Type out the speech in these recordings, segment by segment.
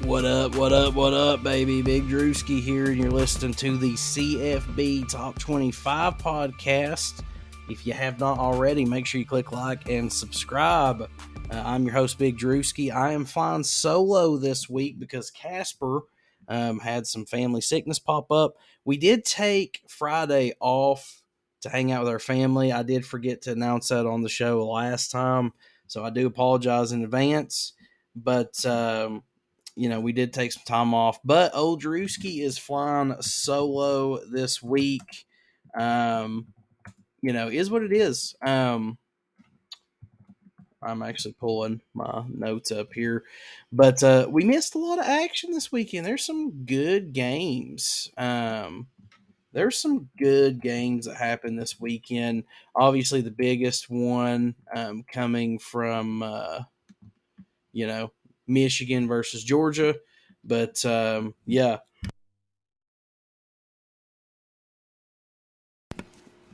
What up, what up, what up, baby? Big Drewski here, and you're listening to the CFB Top 25 podcast. If you have not already, make sure you click like and subscribe. I'm your host, Big Drewski. I am flying solo this week because Casper had some family sickness pop up. We did take Friday off to hang out with our family. I did forget to announce that on the show last time, so I do apologize in advance. But we did take some time off, but old Drewski is flying solo this week. Is what it is. I'm actually pulling my notes up here, but we missed a lot of action this weekend. There's some good games. There's some good games that happened this weekend. Obviously, the biggest one coming from Michigan versus Georgia. But yeah,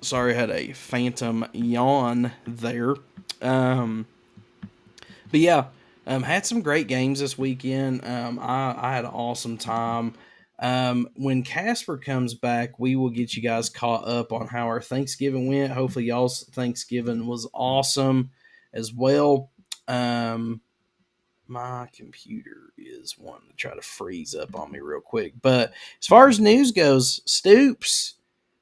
sorry, I had a phantom yawn there. But yeah, had some great games this weekend. I had an awesome time. When Casper comes back, we will get you guys caught up on how our Thanksgiving went. Hopefully, y'all's Thanksgiving was awesome as well. My computer is wanting to try to freeze up on me real quick. But as far as news goes,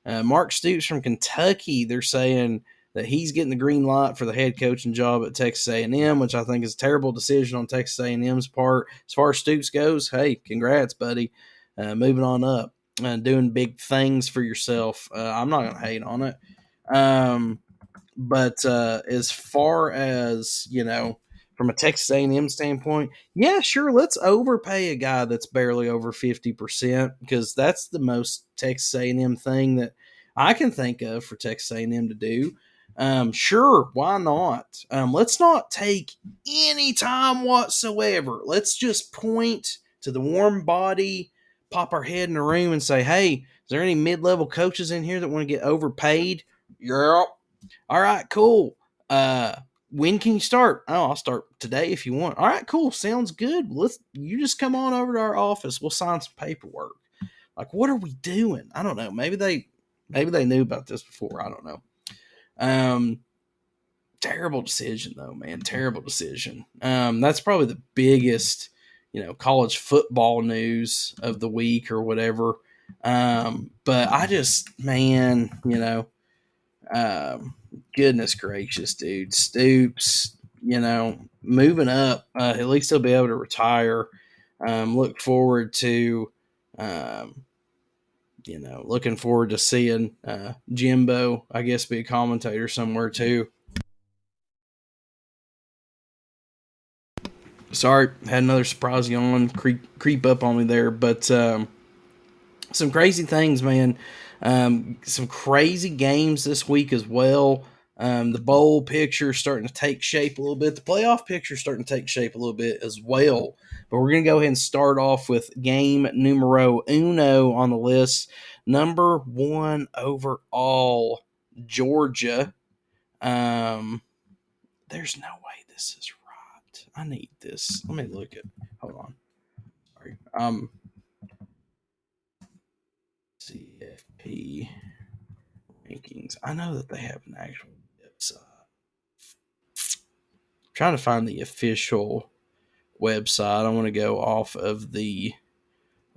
Mark Stoops from Kentucky, they're saying that he's getting the green light for the head coaching job at Texas A&M, which I think is a terrible decision on Texas A&M's part. As far as Stoops goes, hey, congrats, buddy. Moving on up and doing big things for yourself. I'm not going to hate on it. But as far as, from a Texas A&M standpoint, yeah, sure, let's overpay a guy that's barely over 50% because that's the most Texas A&M thing that I can think of for Texas A&M to do. Sure, why not? Let's not take any time whatsoever. Let's just point to the warm body, pop our head in the room and say, hey, is there any mid-level coaches in here that want to get overpaid? Yeah. All right, cool. When can you start? Oh, I'll start today if you want. All right, cool. Sounds good. You just come on over to our office. We'll sign some paperwork. Like, what are we doing? I don't know. Maybe they knew about this before. I don't know. Terrible decision though, man. Terrible decision. That's probably the biggest, college football news of the week or whatever. But I just, man, goodness gracious, dude. Stoops, moving up. At least he'll be able to retire. Look forward to, looking forward to seeing Jimbo, I guess, be a commentator somewhere too. Sorry, had another surprise yawn creep up on me there, but some crazy things, man. Some crazy games this week as well. The bowl picture starting to take shape a little bit. The playoff picture starting to take shape a little bit as well. But we're going to go ahead and start off with game numero uno on the list. Number one overall, Georgia. There's no way this is right. I need this. Let me look at. Hold on. Sorry. CFP rankings. I know that they have an actual website. I'm trying to find the official website. I want to go off of the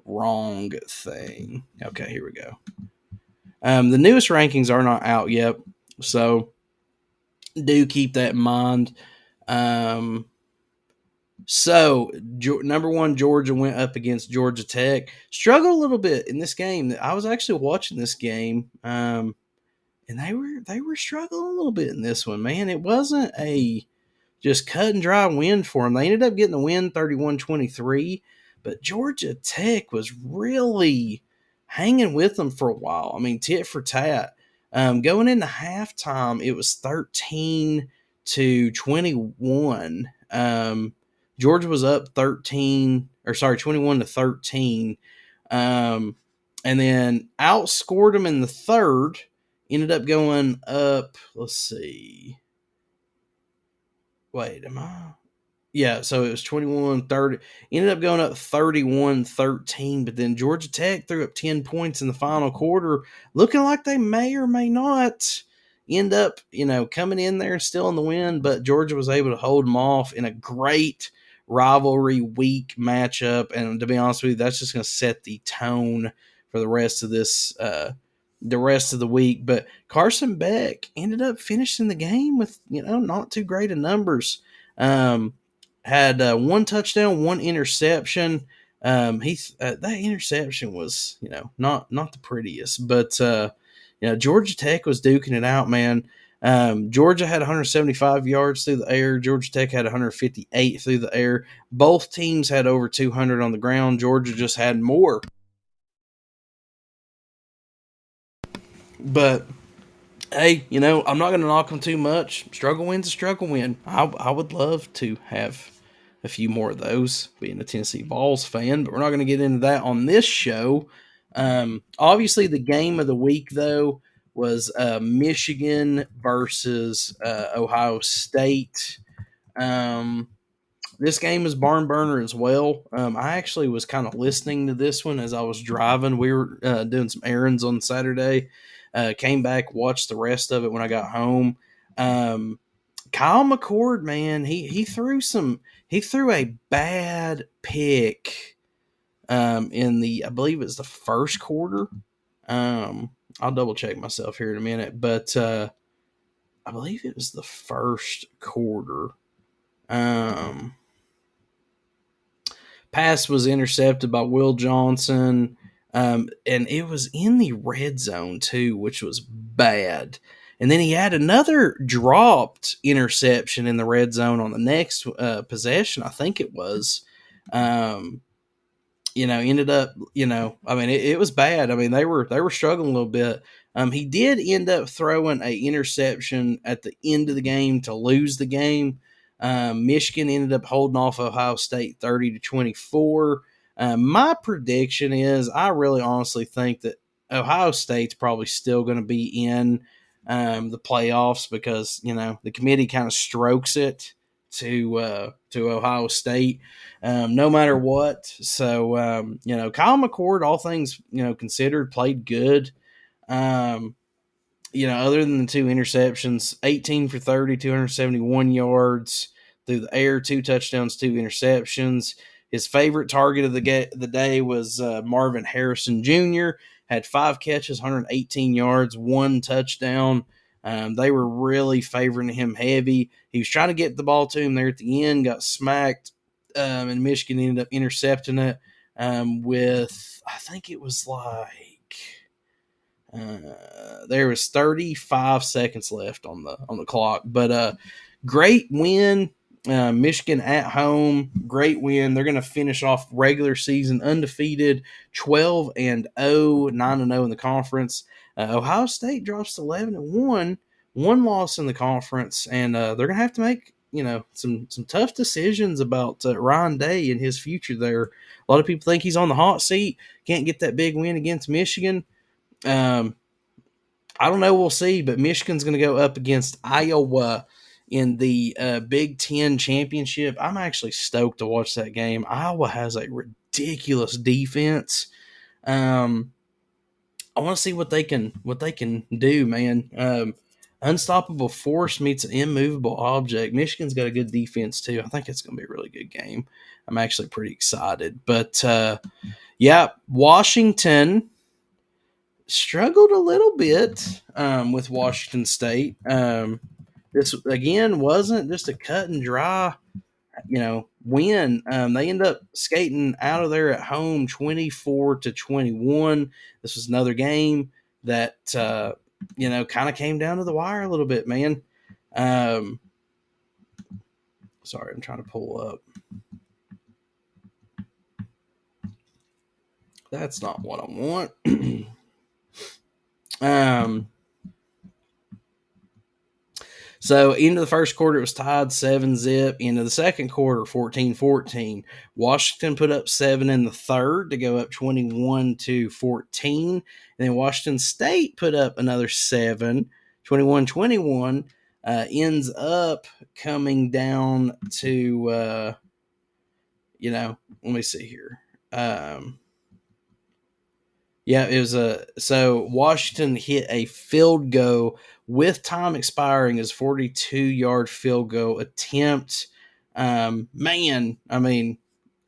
wrong thing. Okay, here we go. The newest rankings are not out yet, so do keep that in mind. So, number one, Georgia went up against Georgia Tech. Struggled a little bit in this game. I was actually watching this game, and they were struggling a little bit in this one, man. It wasn't a just cut and dry win for them. They ended up getting the win 31-23, but Georgia Tech was really hanging with them for a while. I mean, tit for tat. Going into halftime, it was 13-21. Georgia was up 21-13. And then outscored them in the third. Ended up going up, let's see. Wait, am I? Yeah, so it was 21-30. Ended up going up 31-13, but then Georgia Tech threw up 10 points in the final quarter, looking like they may or may not end up, coming in there and still in the win, but Georgia was able to hold them off in a great rivalry week matchup. And to be honest with you, that's just going to set the tone for the rest of the week. But Carson Beck ended up finishing the game with, not too great of numbers. Had one touchdown, one interception. That interception was, not the prettiest, but Georgia Tech was duking it out, man. Georgia had 175 yards through the air. Georgia Tech had 158 through the air. Both teams had over 200 on the ground. Georgia just had more. But hey, I'm not going to knock them too much. Struggle win's a struggle win. I would love to have a few more of those, being a Tennessee Vols fan, but we're not going to get into that on this show. Obviously, the game of the week, though, was Michigan versus Ohio State. This game is barn burner as well. I actually was kind of listening to this one as I was driving. We were doing some errands on Saturday. Came back, watched the rest of it when I got home. Kyle McCord, man, he threw a bad pick in the, I believe it's the first quarter. I'll double check myself here in a minute, but I believe it was the first quarter. Pass was intercepted by Will Johnson, and it was in the red zone too, which was bad. And then he had another dropped interception in the red zone on the next possession, I think it was. Ended up, I mean, it was bad. I mean, they were struggling a little bit. He did end up throwing a interception at the end of the game to lose the game. Michigan ended up holding off Ohio State 30-24. My prediction is, I really honestly think that Ohio State's probably still going to be in the playoffs because the committee kind of strokes it to Ohio State, no matter what. So Kyle McCord, all things considered, played good. Other than the two interceptions, 18 for 30, 271 yards through the air, two touchdowns, two interceptions. His favorite target of the day was Marvin Harrison Jr., had 5 catches, 118 yards, 1 touchdown. They were really favoring him heavy. He was trying to get the ball to him there at the end, got smacked, and Michigan ended up intercepting it with, I think it was like, there was 35 seconds left on the clock, but great win. Michigan at home, great win. They're going to finish off regular season undefeated, 12-0, 9-0 in the conference. Ohio State drops to 11-1, one loss in the conference, and they're going to have to make some tough decisions about Ryan Day and his future there. A lot of people think he's on the hot seat, can't get that big win against Michigan. I don't know. We'll see. But Michigan's going to go up against Iowa in the Big Ten championship. I'm actually stoked to watch that game. Iowa has a ridiculous defense. I want to see what they can do, man. Unstoppable force meets an immovable object. Michigan's got a good defense too. I think it's going to be a really good game. I'm actually pretty excited. But yeah, Washington struggled a little bit with Washington State. This again wasn't just a cut and dry, win. They end up skating out of there at home, 24-21. This was another game that kind of came down to the wire a little bit, man. Sorry, I'm trying to pull up. That's not what I want. So into the first quarter, it was tied 7-zip. Into the second quarter, 14-14. Washington put up 7 in the third to go up 21-14. And then Washington State put up another 7, 21-21. ends up coming down to, let me see here. Yeah, it was so Washington hit a field goal with time expiring as 42-yard field goal attempt. Man, I mean,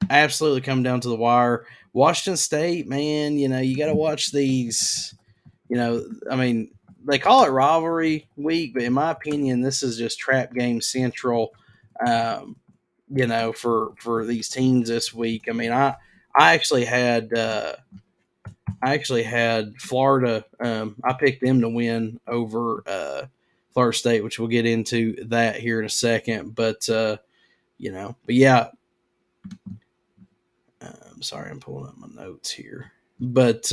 absolutely come down to the wire. Washington State, man, you got to watch these. I mean, they call it rivalry week, but in my opinion, this is just trap game central. Um, for these teams this week. I mean, I actually had Florida. I picked them to win over Florida State, which we'll get into that here in a second. But yeah. Sorry, I'm pulling up my notes here. But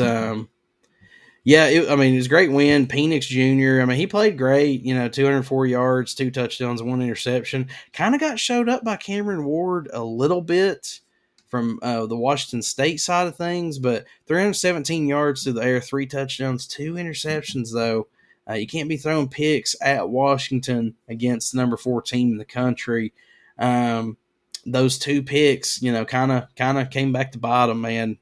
yeah, I mean, it was a great win. Penix Jr., I mean, he played great, 204 yards, 2 touchdowns, 1 interception. Kind of got showed up by Cameron Ward a little bit from the Washington State side of things, but 317 yards through the air, 3 touchdowns, 2 interceptions, though. You can't be throwing picks at Washington against the number 4 team in the country. Those 2 picks, kind of came back to bottom, man.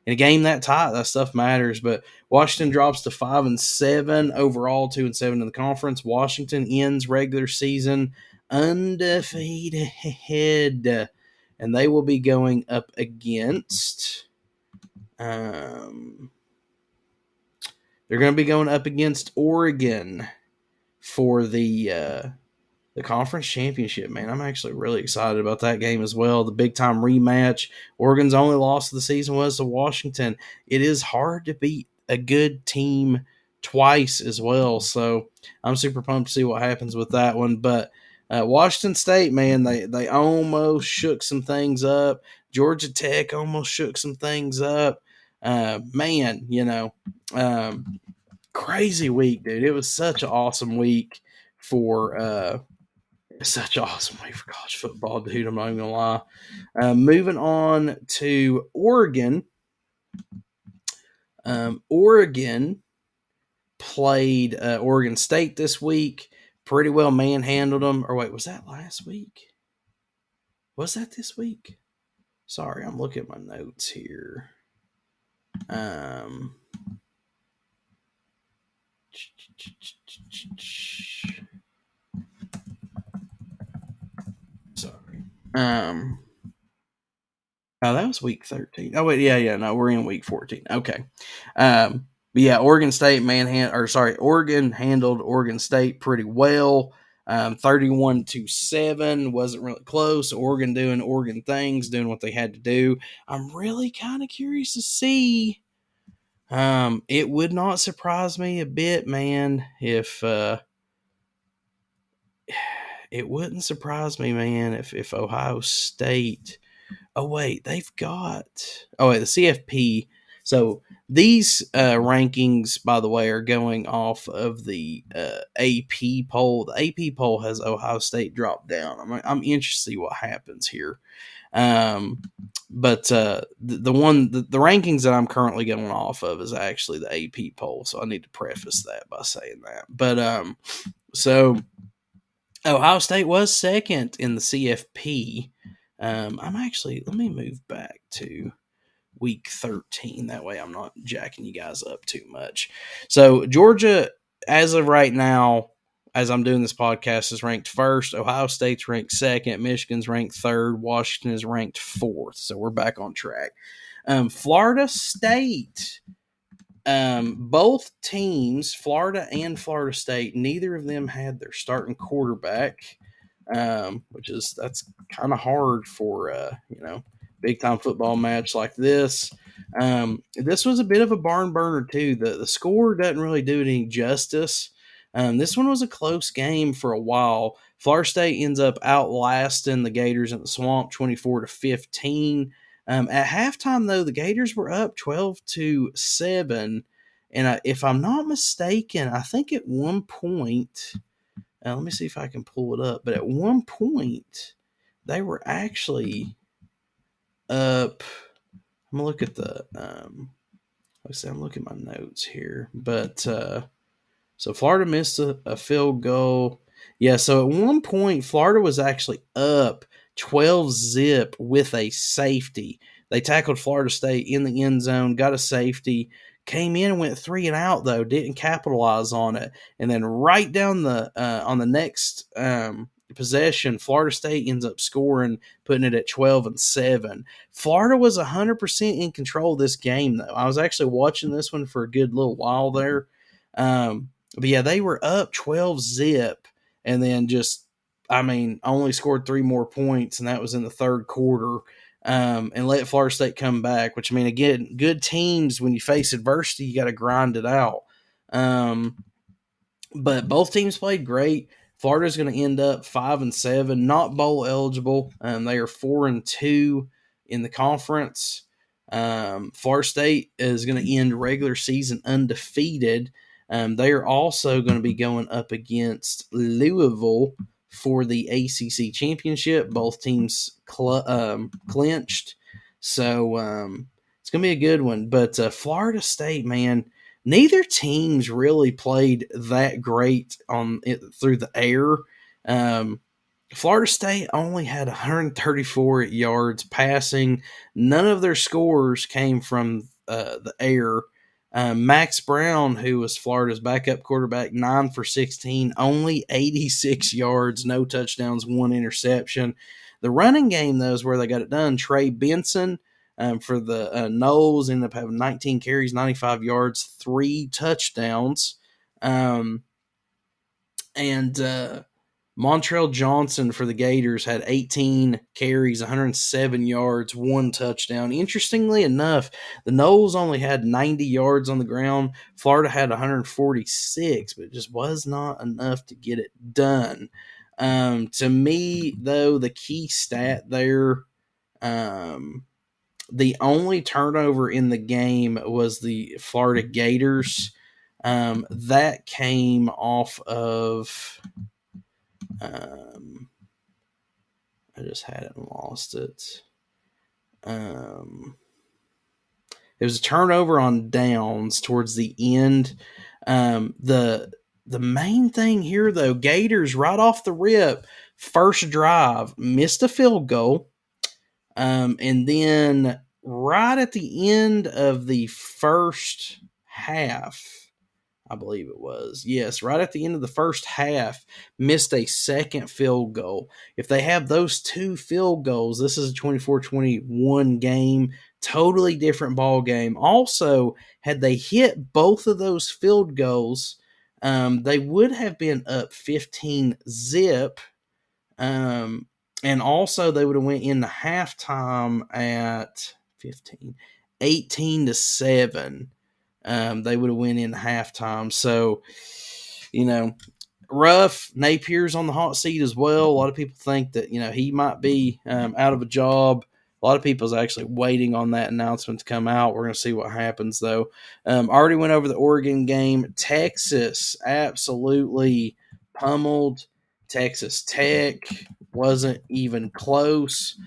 In a game that tight, that stuff matters. But Washington drops to 5-7 overall, 2-7 in the conference. Washington ends regular season undefeated, and they will be going up against. They're going to be going up against Oregon for the conference championship, man. I'm actually really excited about that game as well. The big time rematch. Oregon's only loss of the season was to Washington. It is hard to beat a good team twice as well. So I'm super pumped to see what happens with that one. But Washington State, man, they almost shook some things up. Georgia Tech almost shook some things up. Man, crazy week, dude. It was such an awesome week for such an awesome week for college football, dude. I'm not even gonna lie. Moving on to Oregon. Oregon played Oregon State this week. Pretty well manhandled them. Or wait, was that last week? Was that this week? Sorry, I'm looking at my notes here. Sorry. Oh, that was week 13. Oh, wait, yeah, no, we're in week 14. Okay. But yeah, Oregon handled Oregon State pretty well. 31-7 wasn't really close. Oregon doing Oregon things, doing what they had to do. I'm really kind of curious to see. It would not surprise me a bit, man, if it wouldn't surprise me, man, if Ohio State. Oh wait, the CFP. So these rankings, by the way, are going off of the AP poll. The AP poll has Ohio State dropped down. I'm interested to see what happens here. But the rankings that I'm currently going off of is actually the AP poll. So I need to preface that by saying that. But so Ohio State was second in the CFP. Let me move back to week 13. That way I'm not jacking you guys up too much. So Georgia, as of right now, as I'm doing this podcast, is ranked first. Ohio State's ranked second. Michigan's ranked third. Washington is ranked fourth. So we're back on track. Florida State. Both teams, Florida and Florida State, neither of them had their starting quarterback. That's kind of hard for big time football match like this. This was a bit of a barn burner too. The score doesn't really do it any justice. This one was a close game for a while. Florida State ends up outlasting the Gators in the Swamp 24-15. At halftime though, the Gators were up 12-7, and if I'm not mistaken, I think at one point. Let me see if I can pull it up. But at one point, they were actually up. I'm gonna look at the. I'm looking at my notes here. But so Florida missed a field goal. Yeah, so at one point, Florida was actually up 12 zip with a safety. They tackled Florida State in the end zone, got a safety, came in and went 3 and out, though, didn't capitalize on it. And then right down the on the next possession, Florida State ends up scoring, putting it at 12-7. Florida was 100% in control of this game, though. I was actually watching this one for a good little while there. But yeah, they were up 12 zip and then just, I mean, only scored 3 more points, and that was in the third quarter, and let Florida State come back. Which, I mean, again, good teams, when you face adversity, you got to grind it out. Um, but both teams played great. Florida's going to end up 5-7, not bowl eligible. They are 4-2 in the conference. Florida State is going to end regular season undefeated. They are also going to be going up against Louisville for the ACC championship. Both teams clinched, so it's going to be a good one. But Florida State, man, neither teams really played that great on it through the air. Um, Florida State only had 134 yards passing. None of their scores came from the air. Max Brown, who was Florida's backup quarterback, 9 for 16, only 86 yards, no touchdowns, 1 interception. The running game, though, is where they got it done. Trey Benson for the Noles ended up having 19 carries, 95 yards, 3 touchdowns. And Montrell Johnson for the Gators had 18 carries, 107 yards, 1 touchdown. Interestingly enough, the Noles only had 90 yards on the ground. Florida had 146, but it just was not enough to get it done. To me, though, the key stat there, the only turnover in the game was the Florida Gators. That came off of. I just had it and lost it. It was a turnover on downs towards the end. The main thing here, though, Gators right off the rip, first drive, missed a field goal. And then right at the end of the first half, I believe it was. Yes, right at the end of the first half, missed a second field goal. If they have those 2 field goals, this is a 24-21 game, totally different ball game. Also, had they hit both of those field goals, they would have been up 15 zip. And also they would have went into halftime at 15, 18-7. They would have went in halftime. So, you know, rough. Napier's on the hot seat as well. A lot of people think that, he might be out of a job. A lot of people's actually waiting on that announcement to come out. We're going to see what happens, though. Already went over the Oregon game. Texas absolutely pummeled Texas Tech. Wasn't even close.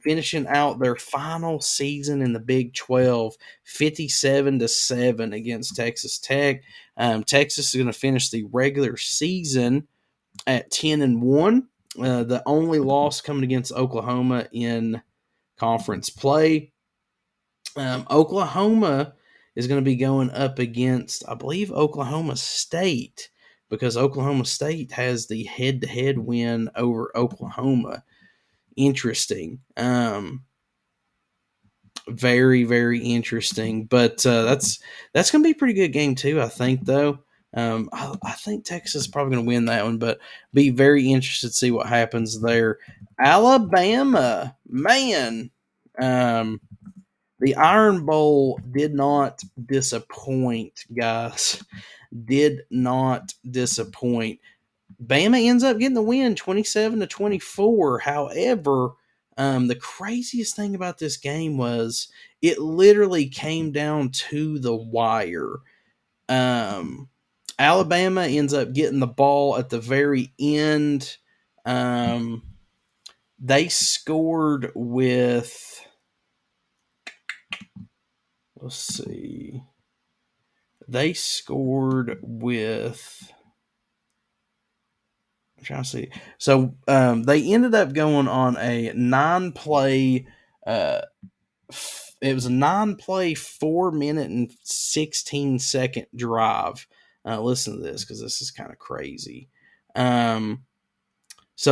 Finishing out their final season in the Big 12, 57-7 against Texas Tech. Texas is going to finish the regular season at 10-1. The only loss coming against Oklahoma in conference play. Oklahoma is going to be going up against, I believe, Oklahoma State, because Oklahoma State has the head-to-head win over Oklahoma. Interesting. Very, very interesting. But that's going to be a pretty good game too, I think, though. I think Texas is probably going to win that one, but be very interested to see what happens there. Alabama, man, the Iron Bowl did not disappoint, guys. Did not disappoint. Bama ends up getting the win, 27-24. However, the craziest thing about this game was it literally came down to the wire. Alabama ends up getting the ball at the very end. They scored with, let's see, they scored with trying to see. So they ended up going on a 9-play. It was a 9-play, 4 minute and 16-second drive. Listen to this because this is kind of crazy. So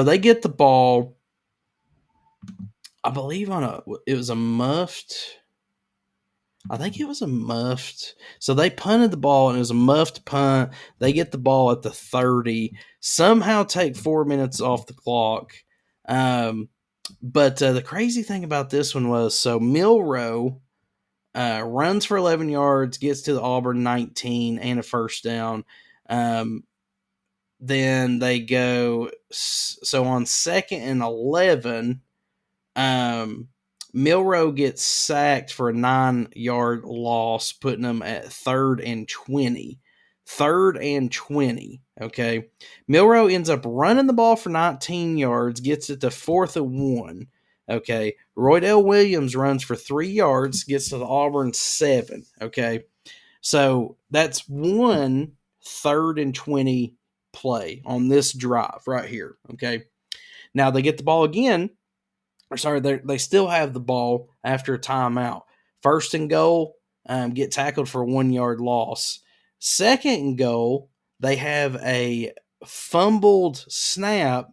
they get the ball. I believe it was a muffed. I think it was a muffed. So they punted the ball, and it was a muffed punt. They get the ball at the 30. Somehow take 4 minutes off the clock. But the crazy thing about this one was, so Milroe runs for 11 yards, gets to the Auburn 19 and a first down. Then they go, so on 2nd and 11, Milroe gets sacked for a 9-yard loss, putting them at 3rd and 20. 3rd and 20. Okay. Milroe ends up running the ball for 19 yards, gets it to 4th and 1. Okay. Roydell Williams runs for 3 yards, gets to the Auburn 7. Okay. So that's 3rd and 20 play on this drive right here. Okay. Now they get the ball again. They still have the ball after a timeout. 1st and goal, get tackled for a 1-yard loss. 2nd and goal, they have a fumbled snap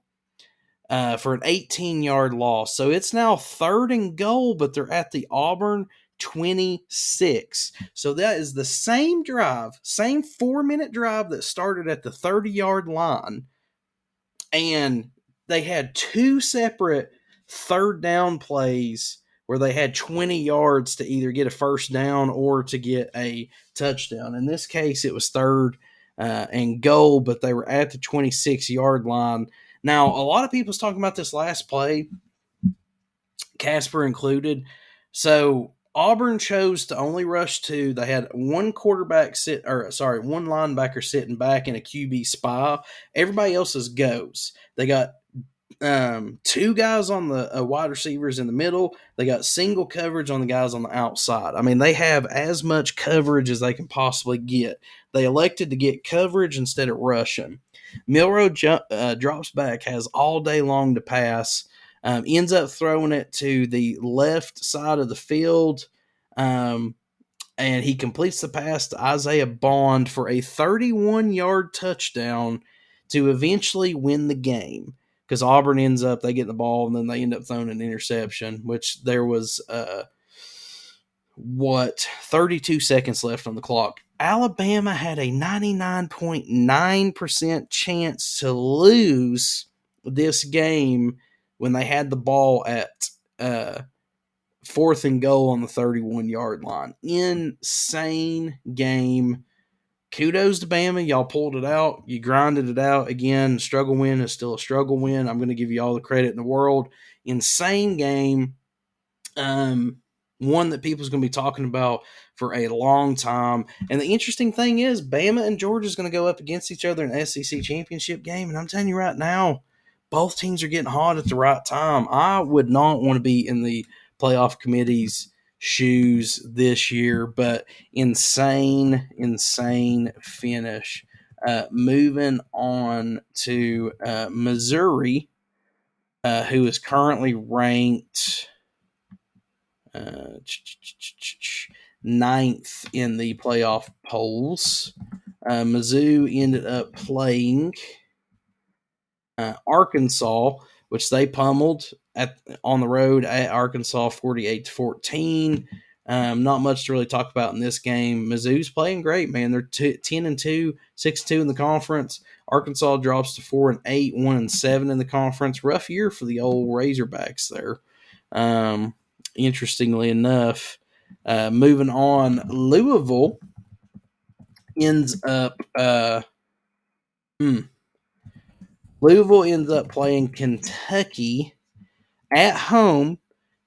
for an 18-yard loss. So it's now 3rd and goal, but they're at the Auburn 26. So that is the same drive, same 4-minute drive that started at the 30-yard line. And they had 2 separate 3rd down plays where they had 20 yards to either get a first down or to get a touchdown. In this case, it was 3rd and goal, but they were at the 26-yard line. Now, a lot of people's talking about this last play, Casper included. So Auburn chose to only rush 2. They had one linebacker sitting back in a QB spy. Everybody else's goes. They got 2 guys on the wide receivers in the middle. They got single coverage on the guys on the outside. I mean, they have as much coverage as they can possibly get. They elected to get coverage instead of rushing. Milroe drops back, has all day long to pass, ends up throwing it to the left side of the field, and he completes the pass to Isaiah Bond for a 31-yard touchdown to eventually win the game. Because Auburn they get the ball, and then they end up throwing an interception, which there was, 32 seconds left on the clock. Alabama had a 99.9% chance to lose this game when they had the ball at 4th and goal on the 31-yard line. Insane game. Kudos to Bama. Y'all pulled it out. You grinded it out. Again, struggle win is still a struggle win. I'm going to give you all the credit in the world. Insane game. One that people's going to be talking about for a long time. And the interesting thing is, Bama and Georgia is going to go up against each other in the SEC championship game. And I'm telling you right now, both teams are getting hot at the right time. I would not want to be in the playoff committee's shoes this year, but insane finish. Moving on to Missouri, who is currently ranked 9th in the playoff polls. Mizzou ended up playing Arkansas, which they pummeled on the road at Arkansas 48-14. Not much to really talk about in this game. Mizzou's playing great, man. They're 10-2, 6-2 in the conference. Arkansas drops to 4-8, 1-7 in the conference. Rough year for the old Razorbacks there. Interestingly enough, moving on, Louisville ends up playing Kentucky at home.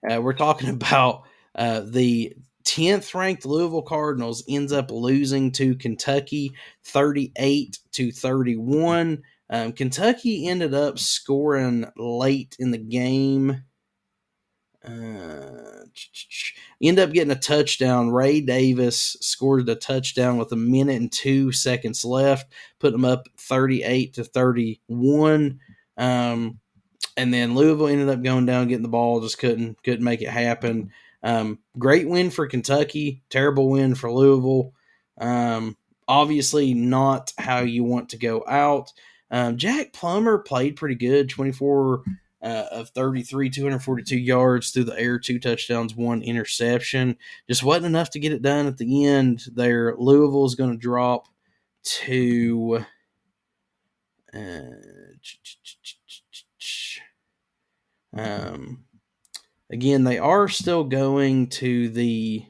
We're talking about the 10th ranked Louisville Cardinals ends up losing to Kentucky 38-31. Kentucky ended up scoring late in the game. End up getting a touchdown. Ray Davis scored the touchdown with 1:02 left, put them up 38-31. And then Louisville ended up going down, getting the ball, just couldn't make it happen. Great win for Kentucky, terrible win for Louisville. Obviously not how you want to go out. Jack Plummer played pretty good, 24 of 33, 242 yards through the air, 2 touchdowns, 1 interception. Just wasn't enough to get it done at the end there. Louisville is going to drop to again, they are still going to the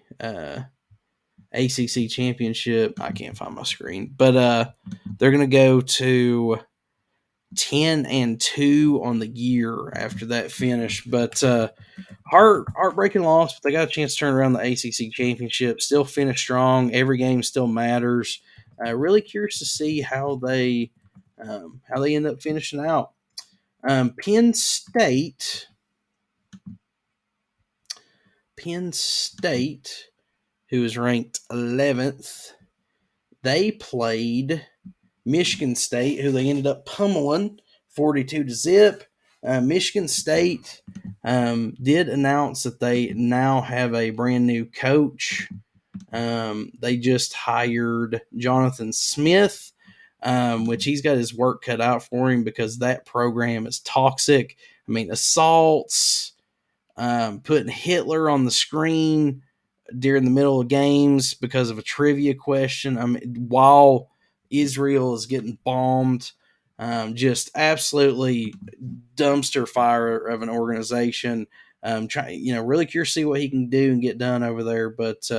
ACC championship. I can't find my screen, but they're going to go to 10-2 on the year after that finish. But heartbreaking loss, but they got a chance to turn around the ACC championship. Still finish strong. Every game still matters. Really curious to see how they end up finishing out. Penn State, who is ranked 11th, they played Michigan State, who they ended up pummeling 42-0. Michigan State did announce that they now have a brand new coach. They just hired Jonathan Smith, which he's got his work cut out for him because that program is toxic. I mean, assaults, putting Hitler on the screen during the middle of games because of a trivia question. I mean, while Israel is getting bombed, just absolutely dumpster fire of an organization. Really curious to see what he can do and get done over there. But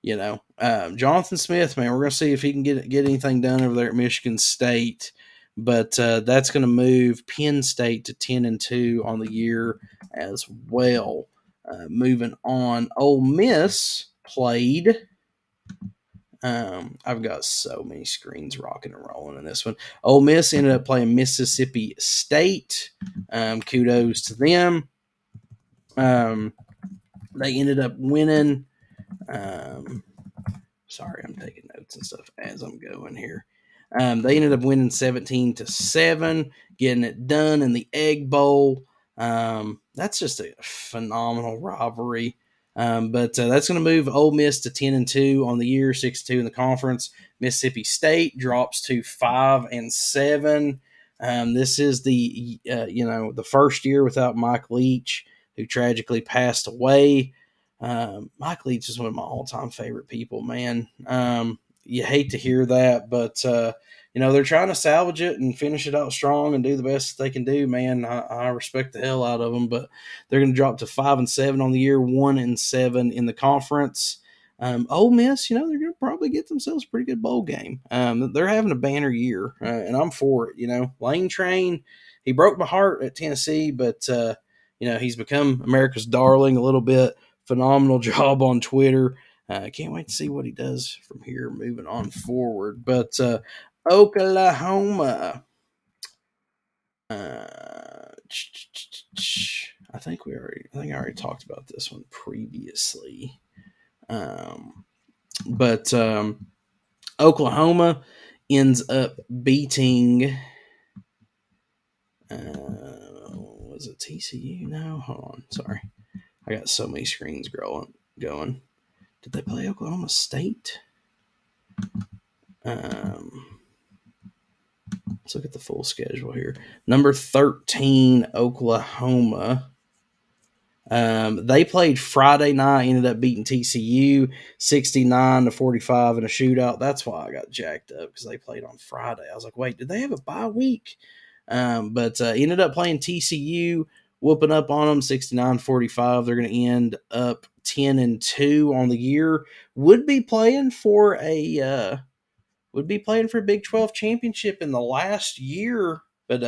Jonathan Smith, man, we're going to see if he can get anything done over there at Michigan State. But that's going to move Penn State to 10-2 on the year as well. Moving on, Ole Miss played. I've got so many screens rocking and rolling in this one. Ole Miss ended up playing Mississippi State. Kudos to them. They ended up winning. Sorry, I'm taking notes and stuff as I'm going here. They ended up winning 17-7, getting it done in the Egg Bowl. That's just a phenomenal rivalry. But that's going to move Ole Miss to 10-2 on the year, 6-2 in the conference. Mississippi State drops to 5-7. This is the first year without Mike Leach, who tragically passed away. Mike Leach is one of my all-time favorite people, man. You hate to hear that, but they're trying to salvage it and finish it out strong and do the best they can do, man. I respect the hell out of them, but they're going to drop to 5-7 on the year, 1-7 in the conference. Ole Miss, they're going to probably get themselves a pretty good bowl game. They're having a banner year, and I'm for it. Lane Train, he broke my heart at Tennessee, but he's become America's darling a little bit. Phenomenal job on Twitter. Can't wait to see what he does from here moving on forward. But Oklahoma. I think I already talked about this one previously. But Oklahoma ends up beating. Was it TCU? No, hold on. Sorry, I got so many screens going. Did they play Oklahoma State? Let's look at the full schedule here. Number 13, Oklahoma. They played Friday night, ended up beating TCU 69-45 in a shootout. That's why I got jacked up, because they played on Friday. I was like, wait, did they have a bye week? But ended up playing TCU, whooping up on them 69-45. They're going to end up 10-2 on the year. Would be playing for a Big 12 championship in the last year, but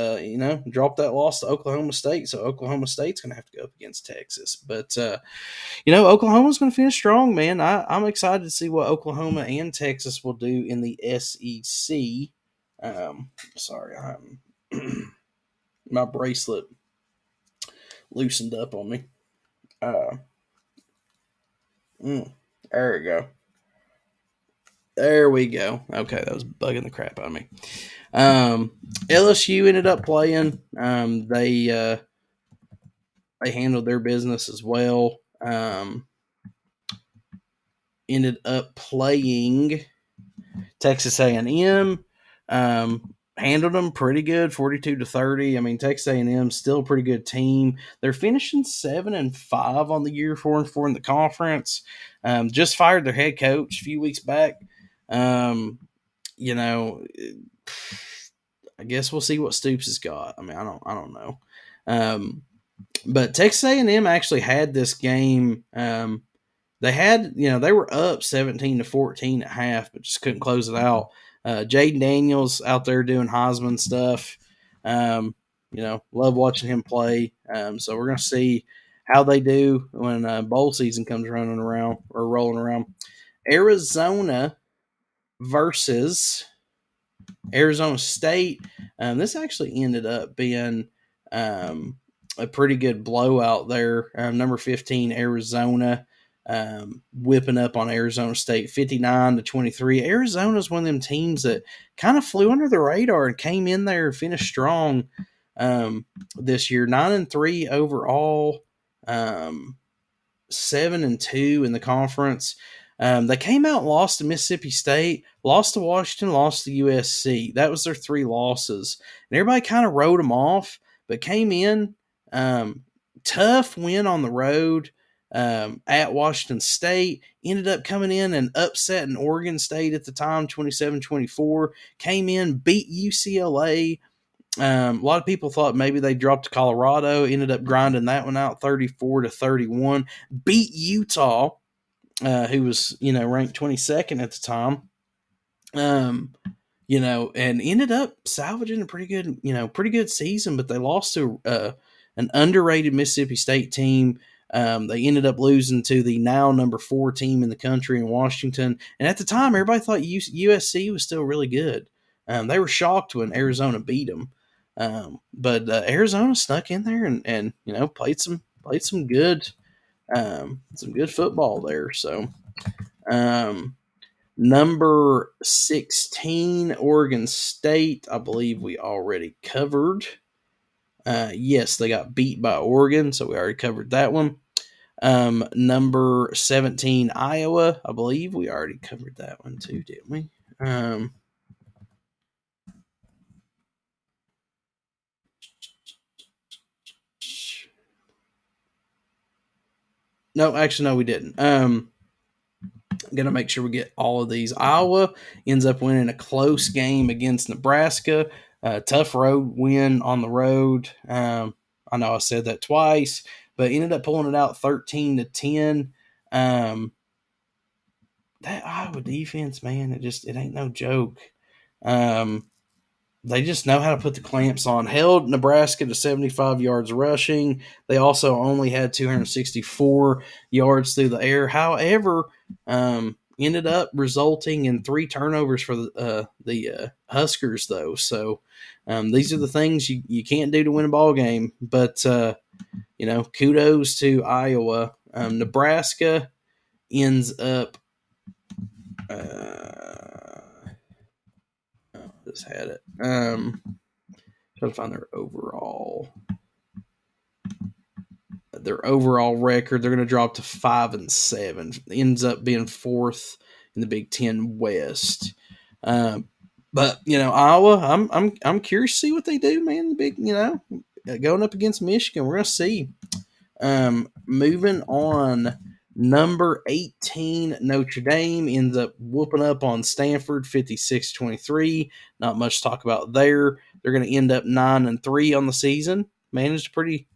dropped that loss to Oklahoma State. So Oklahoma State's going to have to go up against Texas. But Oklahoma's going to finish strong, man. I'm excited to see what Oklahoma and Texas will do in the SEC. Sorry, my bracelet loosened up on me. Uh, mm, there we go. There we go. Okay, that was bugging the crap out of me. LSU ended up playing. They handled their business as well. Ended up playing Texas A&M. Handled them pretty good, 42-30. I mean, Texas A&M still a pretty good team. They're finishing 7-5 on the year, 4-4 in the conference. Just fired their head coach a few weeks back. You know, I guess we'll see what Stoops has got. I mean, I don't know. But Texas A&M actually had this game. They were up 17-14 at half, but just couldn't close it out. Jaden Daniels out there doing Heisman stuff. Love watching him play. So we're gonna see how they do when bowl season comes running around or rolling around. Arizona versus Arizona State. This actually ended up being a pretty good blowout there. Number 15, Arizona, whipping up on Arizona State 59-23. Arizona's one of them teams that kind of flew under the radar and came in there and finished strong this year. 9-3 overall. 7-2 in the conference. They came out and lost to Mississippi State, lost to Washington, lost to USC. That was their three losses. And everybody kind of wrote them off, but came in. Tough win on the road at Washington State. Ended up coming in and upsetting Oregon State at the time, 27-24. Came in, beat UCLA. A lot of people thought maybe they dropped to Colorado. Ended up grinding that one out 34-31. Beat Utah, who was ranked 22nd at the time. And ended up salvaging a pretty good season, but they lost to an underrated Mississippi State team. They ended up losing to the now number 4 team in the country in Washington. And at the time, everybody thought USC was still really good. They were shocked when Arizona beat them. But Arizona snuck in there and played some good football there. So number 16, Oregon State, I believe we already covered. Yes, they got beat by Oregon, so we already covered that one. Number 17, Iowa, I believe we already covered that one too, didn't we? No, actually, no, we didn't. Going to make sure we get all of these. Iowa ends up winning a close game against Nebraska. Tough road win on the road. I know I said that twice, but ended up pulling it out 13-10. That Iowa defense, man, it ain't no joke. They just know how to put the clamps on. Held Nebraska to 75 yards rushing. They also only had 264 yards through the air. However, ended up resulting in 3 turnovers for the Huskers, though. So these are the things you can't do to win a ball game. But, kudos to Iowa. Nebraska ends up just had it. Trying to find their overall record. They're going to drop to 5-7. Ends up being 4th in the Big Ten West. But Iowa, I'm curious to see what they do, man. The big, going up against Michigan, we're going to see. Moving on. Number 18, Notre Dame ends up whooping up on Stanford 56-23. Not much to talk about there. They're going to end up 9-3 on the season. Managed a pretty,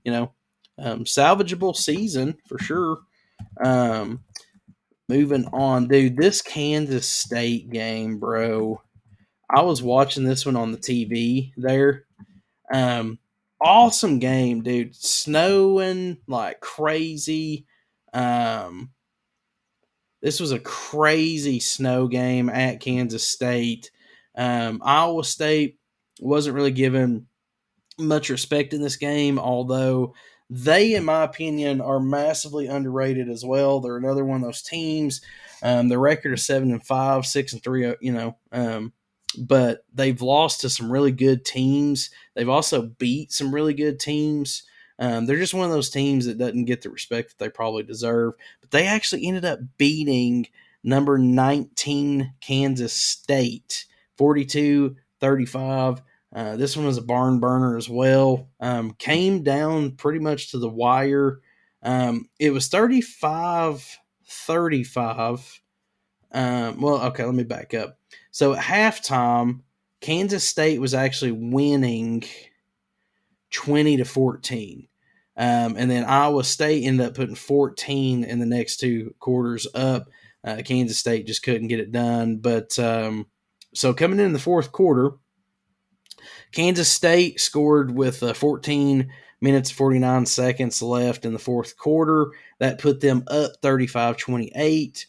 salvageable season for sure. Moving on, dude, this Kansas State game, bro. I was watching this one on the TV there. Awesome game, dude. Snowing like crazy. This was a crazy snow game at Kansas State. Iowa State wasn't really given much respect in this game, although They, in my opinion, are massively underrated as well. They're another one of those teams. Their record is 7-5, 6-3. But they've lost to some really good teams. They've also beat some really good teams. They're just one of those teams that doesn't get the respect that they probably deserve. But they actually ended up beating number 19 Kansas State 42-35. This one was a barn burner as well. Came down pretty much to the wire. It was 35-35. Well, okay, let me back up. So at halftime, Kansas State was actually winning 20-14. And then Iowa State ended up putting 14 in the next two quarters up. Kansas State just couldn't get it done. But so coming in the fourth quarter, Kansas State scored with 14 minutes 49 seconds left in the fourth quarter. That put them up 35-28.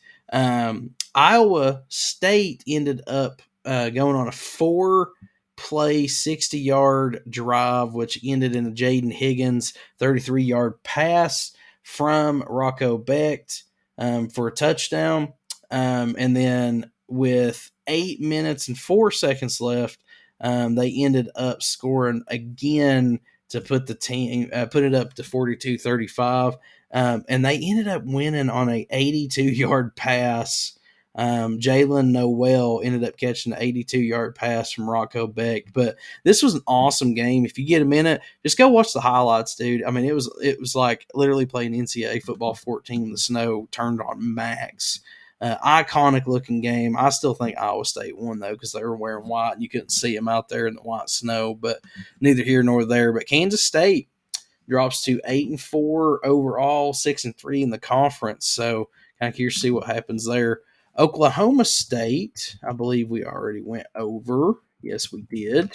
Iowa State ended up going on a 4-play 60-yard drive, which ended in a Jaden Higgins 33-yard pass from Rocco Becht for a touchdown. And then with 8 minutes and 4 seconds left, they ended up scoring again to put the team put it up to 42-35, and they ended up winning on a 82-yard pass. Jalen Noel ended up catching an 82-yard pass from Rocco Becht. But this was an awesome game. If you get a minute, just go watch the highlights, dude. I mean, it was like literally playing NCAA football 14 in the snow turned on max. Iconic looking game. I still think Iowa State won though because they were wearing white and you couldn't see them out there in the white snow. But neither here nor there. But Kansas State drops to 8-4 overall, 6-3 in the conference. So kind of curious to see what happens there. Oklahoma State, I believe we already went over. Yes, we did.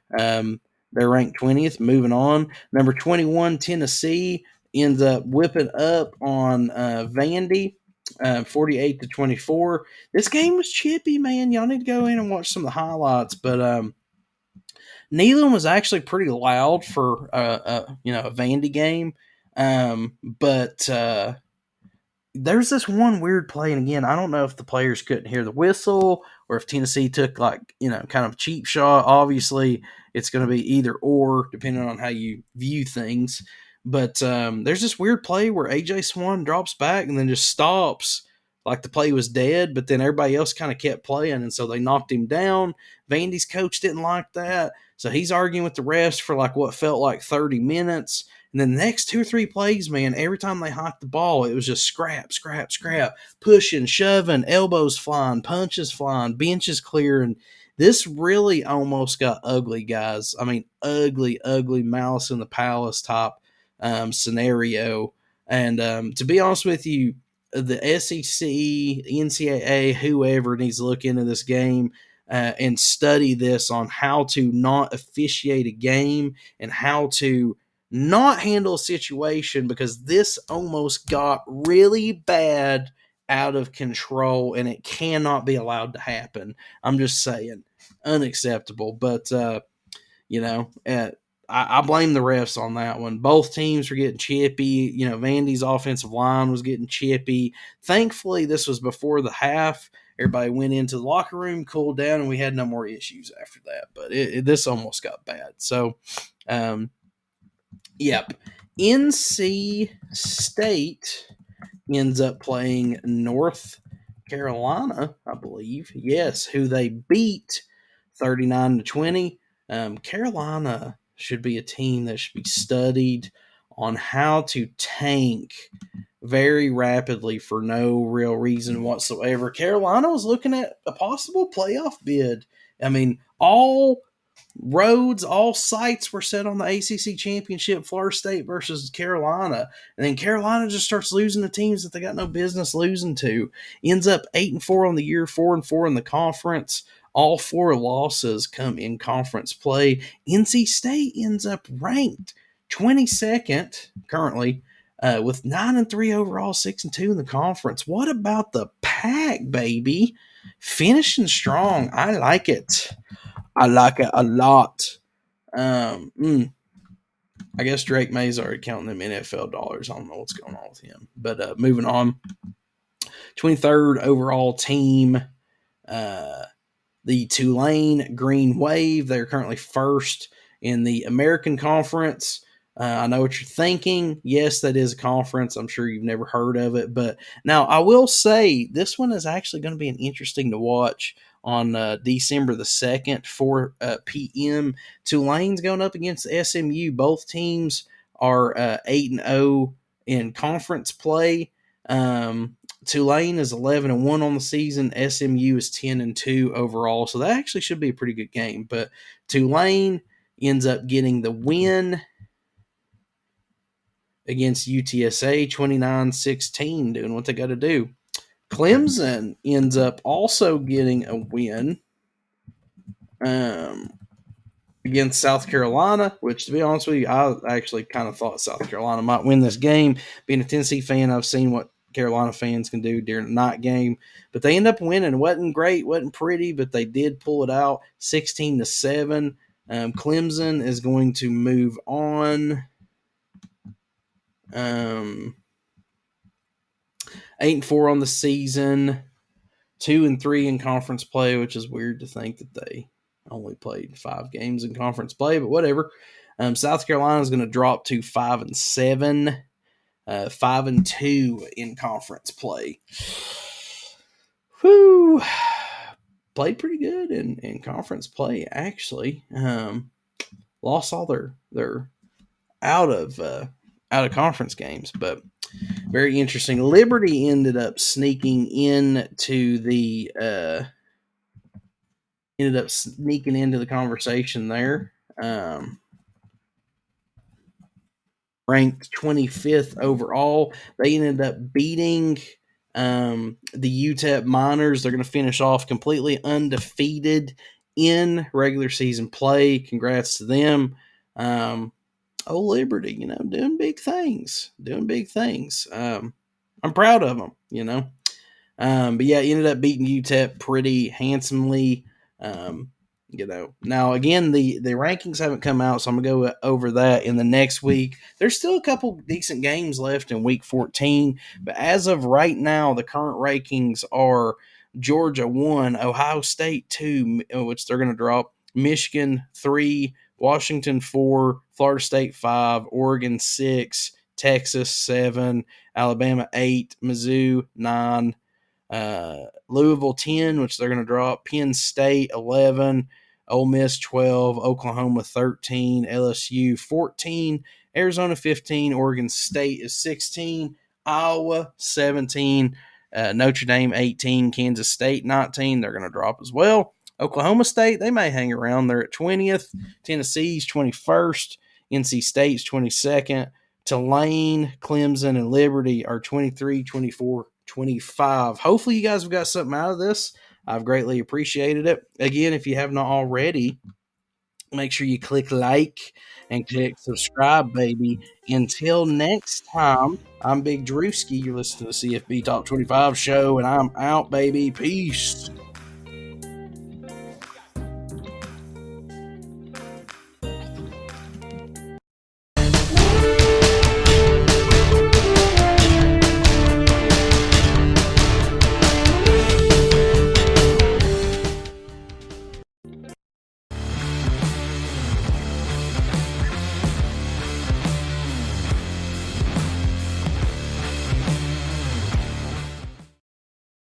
They're ranked 20th. Moving on, number 21 Tennessee ends up whipping up on Vandy. 48-24. This game was chippy, man. Y'all need to go in and watch some of the highlights. But Neyland was actually pretty loud for a Vandy game. But there's this one weird play, and again, I don't know if the players couldn't hear the whistle or if Tennessee took kind of a cheap shot. Obviously, it's going to be either or depending on how you view things. But there's this weird play where AJ Swan drops back and then just stops like the play was dead, but then everybody else kind of kept playing, and so they knocked him down. Vandy's coach didn't like that, so he's arguing with the refs for like what felt like 30 minutes. And then the next 2 or 3 plays, man, every time they hiked the ball, it was just scrap, scrap, scrap, pushing, shoving, elbows flying, punches flying, benches clearing. This really almost got ugly, guys. I mean, ugly, ugly Malice in the Palace type scenario. And to be honest with you, the SEC, NCAA, whoever needs to look into this game and study this on how to not officiate a game and how to not handle a situation, because this almost got really bad out of control and it cannot be allowed to happen. I'm just saying, unacceptable. But I blame the refs on that one. Both teams were getting chippy. Vandy's offensive line was getting chippy. Thankfully, this was before the half. Everybody went into the locker room, cooled down, and we had no more issues after that. But this almost got bad. So, yep. NC State ends up playing North Carolina, I believe. Yes, who they beat 39-20. Carolina should be a team that should be studied on how to tank very rapidly for no real reason whatsoever. Carolina was looking at a possible playoff bid. I mean, all roads, all sights were set on the ACC championship, Florida State versus Carolina. And then Carolina just starts losing to teams that they got no business losing to. Ends up 8-4 on the year, 4-4 in the conference. All 4 losses come in conference play. NC State ends up ranked 22nd currently with 9-3 overall, 6-2 in the conference. What about the Pack, baby? Finishing strong. I like it. I like it a lot. I guess Drake May's already counting them NFL dollars. I don't know what's going on with him. But moving on, 23rd overall team, uh, the Tulane Green Wave. They're currently first in the American Conference. I know what you're thinking. Yes, that is a conference. I'm sure you've never heard of it. But now I will say this one is actually going to be an interesting to watch on December the 2nd, 4 p.m. Tulane's going up against SMU. Both teams are 8-0 in conference play. Tulane is 11-1 on the season. SMU is 10-2 overall. So that actually should be a pretty good game. But Tulane ends up getting the win against UTSA 29-16, doing what they got to do. Clemson ends up also getting a win against South Carolina, which, to be honest with you, I actually kind of thought South Carolina might win this game. Being a Tennessee fan, I've seen what Carolina fans can do during a night game, but they end up winning. It wasn't great, wasn't pretty, but they did pull it out 16-7. Clemson is going to move on. 8-4 on the season, 2-3 in conference play, which is weird to think that they only played 5 games in conference play, but whatever. South Carolina is going to drop to 5-7, 5-2 in conference play. Whew. Played pretty good in conference play, actually. Lost all their out of conference games, but very interesting. Liberty ended up sneaking into the conversation there. Ranked 25th overall. They ended up beating the UTEP Miners. They're going to finish off completely undefeated in regular season play. Congrats to them. Liberty, doing big things. I'm proud of them. But yeah, ended up beating UTEP pretty handsomely. Now again, the rankings haven't come out, so I'm gonna go over that in the next week. There's still a couple decent games left in week 14, but as of right now, the current rankings are Georgia 1, Ohio State 2, which they're gonna drop, Michigan 3, Washington 4, Florida State 5, Oregon 6, Texas 7, Alabama 8, Mizzou 9, Louisville 10, which they're going to drop, Penn State 11, Ole Miss 12, Oklahoma 13, LSU 14, Arizona 15, Oregon State is 16, Iowa 17, Notre Dame 18, Kansas State 19. They're going to drop as well. Oklahoma State, they may hang around. They're at 20th. Tennessee's 21st. NC State's 22nd. Tulane, Clemson, and Liberty are 23, 24, 25. Hopefully you guys have got something out of this. I've greatly appreciated it. Again, if you have not already, make sure you click like and click subscribe, baby. Until next time, I'm Big Drewski. You're listening to the CFB Top 25 show, and I'm out, baby. Peace.